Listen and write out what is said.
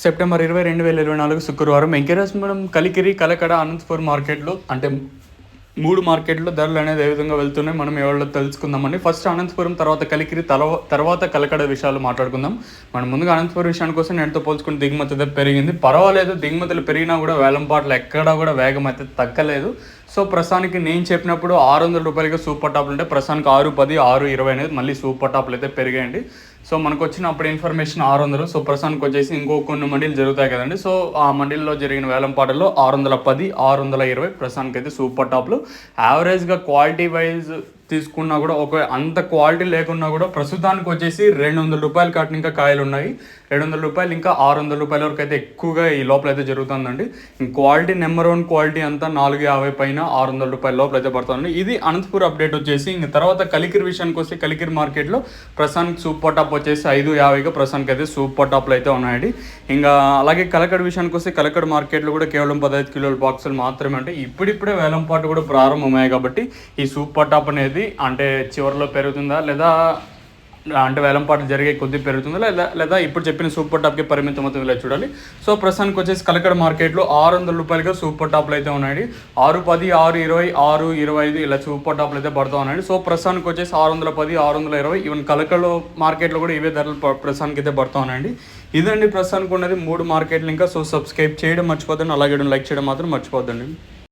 September 20, 2024 శుక్రవారం వెంకటేశ్వరం కలికిరి కలకడ అనంతపురం మార్కెట్లో అంటే 3 మార్కెట్లో ధరలు అనేది ఏ విధంగా వెళ్తున్నాయి మనం ఎవరిలో తెలుసుకుందామండి. ఫస్ట్ అనంతపురం, తర్వాత కలికిరి, తర్వాత కలకడ విషయాలు మాట్లాడుకుందాం. మనం ముందుగా అనంతపురం విషయానికి కోసం నేటితో పోల్చుకుని దిగుమతి అయితే పెరిగింది. పర్వాలేదు, దిగుమతులు పెరిగినా కూడా వేలంపాట్లు ఎక్కడా కూడా వేగం అయితే తగ్గలేదు. సో ప్రస్తుతానికి నేను చెప్పినప్పుడు 600 రూపాయలకి సూపర్ టాప్లు ఉంటే ప్రస్తుతానికి 610, 620 అనేది మళ్ళీ సూపర్ టాప్లు అయితే పెరిగాయండి. సో మనకు వచ్చినప్పుడు ఇన్ఫర్మేషన్ 600. సో ప్రస్తుతానికి వచ్చేసి ఇంకో కొన్ని మండీలు జరుగుతాయి కదండి. సో ఆ మండీల్లో జరిగిన వేలంపాటల్లో 610, 620 ప్రస్తుతానికి అయితే సూపర్ టాప్లు. యావరేజ్గా క్వాలిటీ వైజ్ తీసుకున్నా కూడా అంత క్వాలిటీ లేకున్నా కూడా ప్రస్తుతానికి వచ్చేసి 200 రూపాయలు కాటిన ఇంకా కాయలు ఉన్నాయి. 200 రూపాయలు ఇంకా 600 రూపాయల వరకు అయితే ఎక్కువగా ఈ లోపల అయితే జరుగుతుందండి. క్వాలిటీ నెంబర్ 1 క్వాలిటీ అంతా 450 పైన 600 రూపాయల లోపల అయితే పడుతుంది. ఇది అనంతపూర్ అప్డేట్ వచ్చేసి. ఇంక తర్వాత కలికిరి విషయానికి వస్తే కలికిరి మార్కెట్లో ప్రస్తుతానికి సూపర్ టాప్ వచ్చేసి 550గా ప్రస్తుతానికి అయితే సూపర్ టాప్లు అయితే ఉన్నాయండి. ఇంకా అలాగే కలకడ విషయానికి వస్తే కలకడ మార్కెట్లో కూడా కేవలం 15 కిలోల బాక్సులు మాత్రమే ఉంటాయి. ఇప్పుడిప్పుడే వేలంపాటు కూడా ప్రారంభమయ్యాయి కాబట్టి ఈ సూపర్ టాప్ అనేది అంటే చివరిలో పెరుగుతుందా లేదా అంటే వేలంపాటు జరిగే కొద్ది పెరుగుతుందా లేదా ఇప్పుడు చెప్పిన సూపర్ టాప్కి పరిమితం అవుతుందో చూడాలి. సో ప్రస్తుతానికి వచ్చేసి కలకడ మార్కెట్లో 600 రూపాయలుగా సూపర్ టాప్లు అయితే ఉన్నాయండి. 610, 620, 625 ఇలా సూపర్ టాప్లు అయితే పడుతూ ఉన్నాయండి. సో ప్రస్తుతానికి వచ్చేసి 610, 620 ఈవెన్ కలకడ మార్కెట్లో కూడా ఇవే ధరలు ప్రస్తుతానికి అయితే పడుతూ ఉన్నాయండి. ఇదండి ప్రస్తుతానికి ఉన్నది 3 మార్కెట్లు. ఇంకా సో సబ్స్క్రైబ్ చేయడం మర్చిపోద్దండి, అలాగే లైక్ చేయడం మాత్రం మర్చిపోద్దండి.